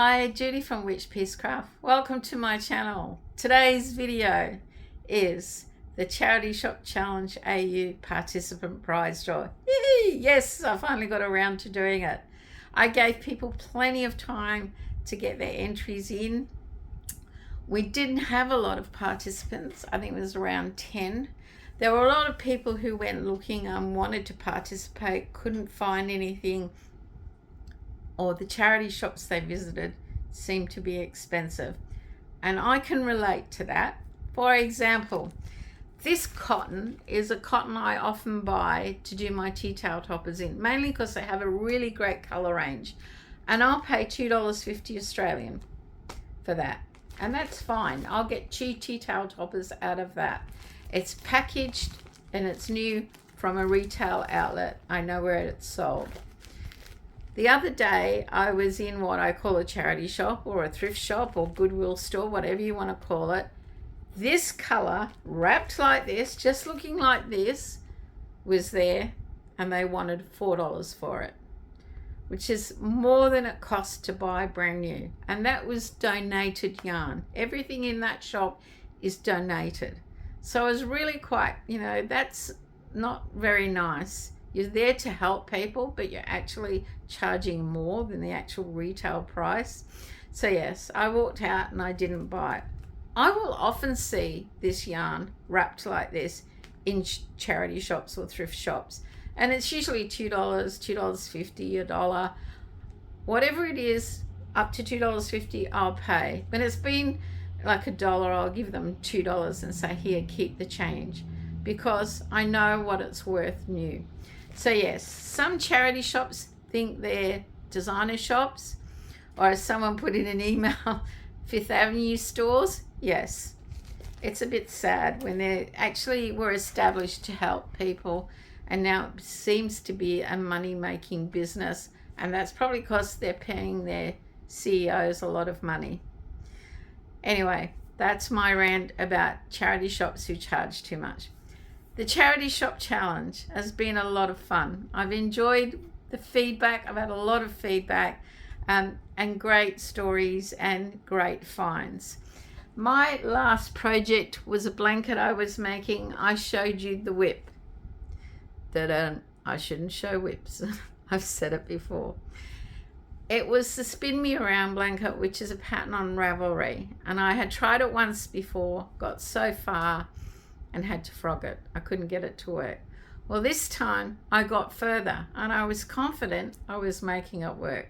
Hi, Judy from Witchpeace Craft. Welcome to my channel. Today's video is the Charity Shop Challenge AU participant prize draw. Yay! Yes, I finally got around to doing it. I gave people plenty of time to get their entries in. We didn't have a lot of participants. I think it was around 10. There were a lot of people who went looking and wanted to participate, couldn't find anything, or the charity shops they visited seemed to be expensive. And I can relate to that. For example, this cotton is a cotton I often buy to do my tea towel toppers in, mainly because they have a really great color range. And I'll pay $2.50 Australian for that. And that's fine. I'll get cheap tea towel toppers out of that. It's packaged and it's new from a retail outlet. I know where it's sold. The other day, I was in what I call a charity shop or a thrift shop or Goodwill store, whatever you want to call it. This color, wrapped like this, just looking like this, was there, and they wanted $4 for it, which is more than it costs to buy brand new. And that was donated yarn. Everything in that shop is donated. So I was really quite, that's not very nice. You're there to help people, but you're actually charging more than the actual retail price. So yes, I walked out and I didn't buy it. I will often see this yarn wrapped like this in charity shops or thrift shops. And it's usually $2, $2.50, $1. Whatever it is, up to $2.50, I'll pay. When it's been like $1, I'll give them $2 and say, here, keep the change, because I know what it's worth new. So yes, some charity shops think they're designer shops, or as someone put in an email, Fifth Avenue stores. Yes, it's a bit sad when they actually were established to help people, and now it seems to be a money-making business, and that's probably because they're paying their CEOs a lot of money. Anyway, that's my rant about charity shops who charge too much. The Charity Shop Challenge has been a lot of fun. I've enjoyed the feedback. I've had a lot of feedback and great stories and great finds. My last project was a blanket I was making. I showed you the whip. I shouldn't show whips. I've said it before. It was the Spin Me Around blanket, which is a pattern on Ravelry. And I had tried it once before, got so far, and had to frog it. I couldn't get it to work. Well, this time I got further and I was confident I was making it work.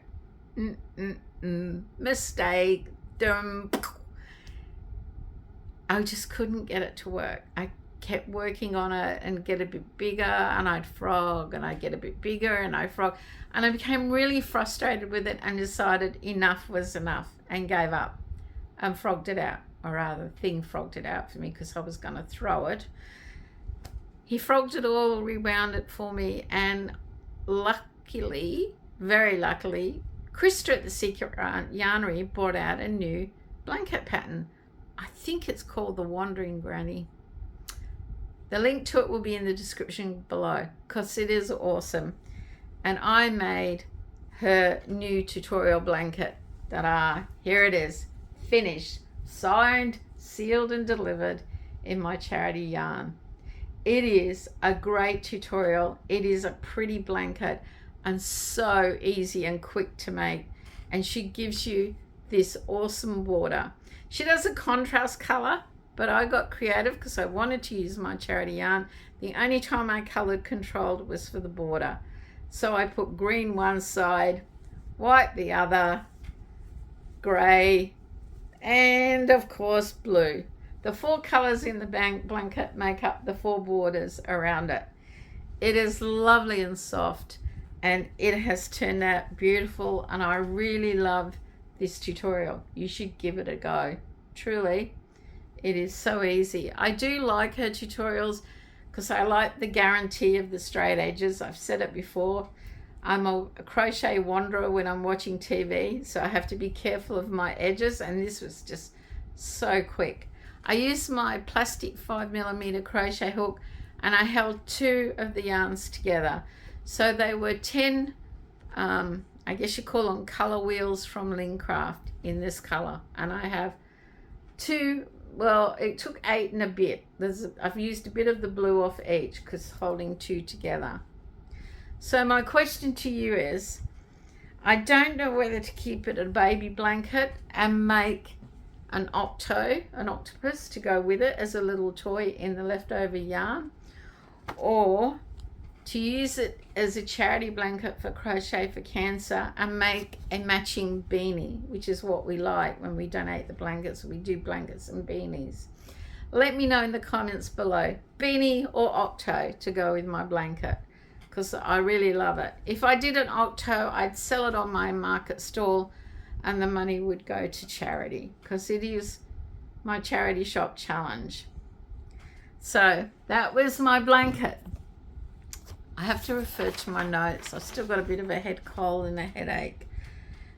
Mistake. I just couldn't get it to work. I kept working on it and get a bit bigger, and I'd frog, and I'd get a bit bigger and I'd frog. And I became really frustrated with it and decided enough was enough and gave up and frogged it out. Or rather, the thing frogged it out for me because I was going to throw it. He frogged it all, rewound it for me, and luckily, very luckily, Krista at the Secret Yarnery brought out a new blanket pattern. I think it's called the Wandering Granny. The link to it will be in the description below because it is awesome. And I made her new tutorial blanket. Ta-da! Here it is, finished. Signed, sealed and delivered in my charity yarn. It is a great tutorial. It is a pretty blanket and so easy and quick to make. And she gives you this awesome border. She does a contrast color, but I got creative because I wanted to use my charity yarn. The only time I colored controlled was for the border. So I put green one side, white the other, gray, and of course blue. The 4 colors in the blanket make up the 4 borders around it. It is lovely and soft, and it has turned out beautiful, and I really love this tutorial. You should give it a go. Truly, it is so easy. I do like her tutorials because I like the guarantee of the straight edges. I've said it before. I'm a crochet wanderer when I'm watching TV, so I have to be careful of my edges, and this was just so quick. I used my plastic 5mm crochet hook, and I held 2 of the yarns together. So they were 10 I guess you call them color wheels from Lincraft in this color, and I have two. Well, it took 8 and a bit. I've used a bit of the blue off each because holding 2 together. So my question to you is, I don't know whether to keep it a baby blanket and make an octopus to go with it as a little toy in the leftover yarn, or to use it as a charity blanket for Crochet for Cancer and make a matching beanie, which is what we like when we donate the blankets. We do blankets and beanies. Let me know in the comments below, beanie or octo to go with my blanket, because I really love it. If I did an octo, I'd sell it on my market stall and the money would go to charity, because it is my charity shop challenge. So that was my blanket. I have to refer to my notes. I've still got a bit of a head cold and a headache.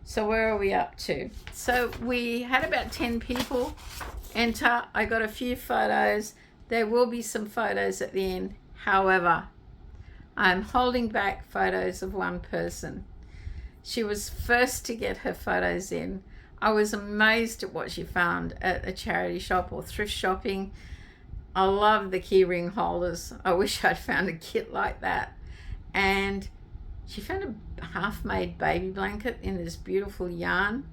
So where are we up to? So we had about 10 people enter. I got a few photos. There will be some photos at the end. However, I'm holding back photos of one person. She was first to get her photos in. I was amazed at what she found at a charity shop or thrift shopping. I love the key ring holders. I wish I'd found a kit like that. And she found a half-made baby blanket in this beautiful yarn.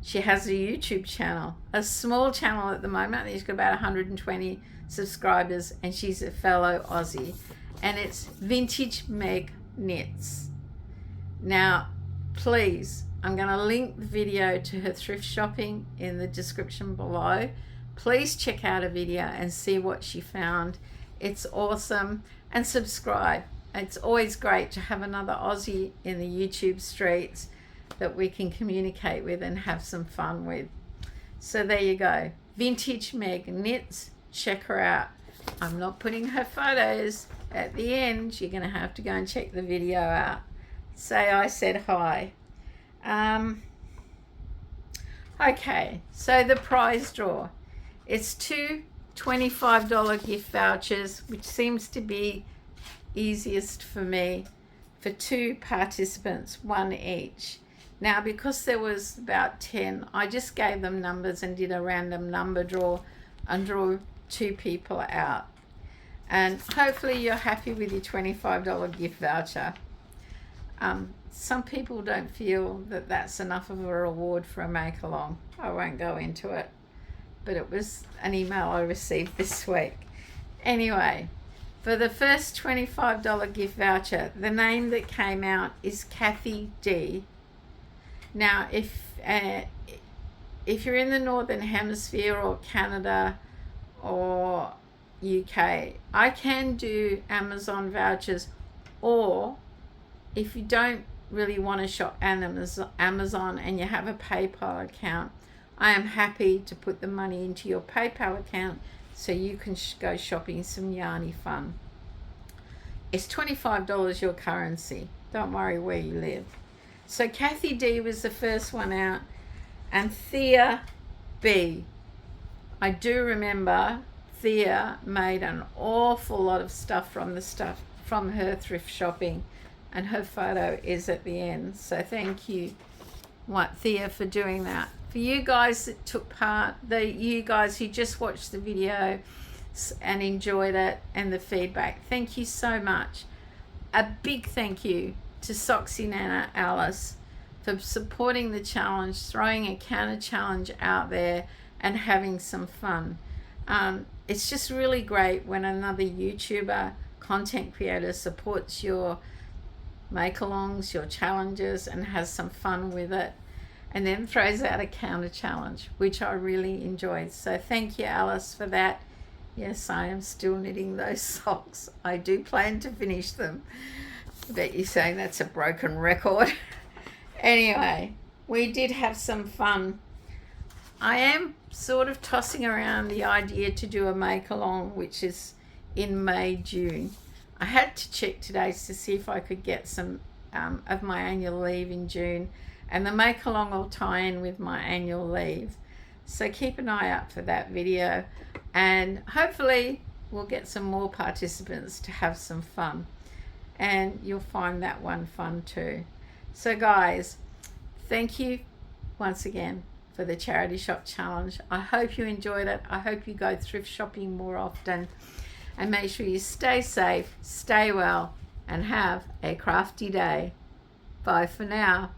She has a YouTube channel, a small channel at the moment. She's got about 120 subscribers, and she's a fellow Aussie. And it's Vintage Meg Knits. Now, please, I'm going to link the video to her thrift shopping in the description below. Please check out a video and see what she found. It's awesome. And subscribe. It's always great to have another Aussie in the YouTube streets that we can communicate with and have some fun with. So there you go. Vintage Meg Knits. Check her out. I'm not putting her photos at the end. You're going to have to go and check the video out. Say I said hi. Okay, so the prize draw. It's 2 $25 gift vouchers, which seems to be easiest for me, for 2 participants, 1 each. Now, because there was about 10, I just gave them numbers and did a random number draw and drew 2 people out. And hopefully you're happy with your $25 gift voucher. Some people don't feel that that's enough of a reward for a make-along. I won't go into it, but it was an email I received this week. Anyway, for the first $25 gift voucher, the name that came out is Kathy D. Now, if you're in the Northern Hemisphere or Canada or UK, I can do Amazon vouchers, or if you don't really want to shop Amazon and you have a PayPal account, I am happy to put the money into your PayPal account so you can go shopping some yarny fun. It's $25 your currency. Don't worry where you live. So Kathy D was the first one out, and Thea B. I do remember Thea made an awful lot of stuff from her thrift shopping, and her photo is at the end. So thank you, Thea, for doing that. For you guys that took part, you guys who just watched the video and enjoyed it and the feedback, thank you so much. A big thank you to Soxy Nana Alice for supporting the challenge, throwing a counter challenge out there and having some fun. It's just really great when another YouTuber content creator supports your make-alongs, your challenges, and has some fun with it, and then throws out a counter challenge, which I really enjoyed. So thank you, Alice, for that. Yes, I am still knitting those socks. I do plan to finish them. I bet you're saying that's a broken record. Anyway, we did have some fun. I am sort of tossing around the idea to do a make-along, which is in May, June. I had to check today to see if I could get some of my annual leave in June, and the make-along will tie in with my annual leave. So keep an eye out for that video, and hopefully we'll get some more participants to have some fun, and you'll find that one fun too. So guys, thank you once again for the charity shop challenge. I hope you enjoyed it. I hope you go thrift shopping more often, and make sure you stay safe, stay well, and have a crafty day. Bye for now.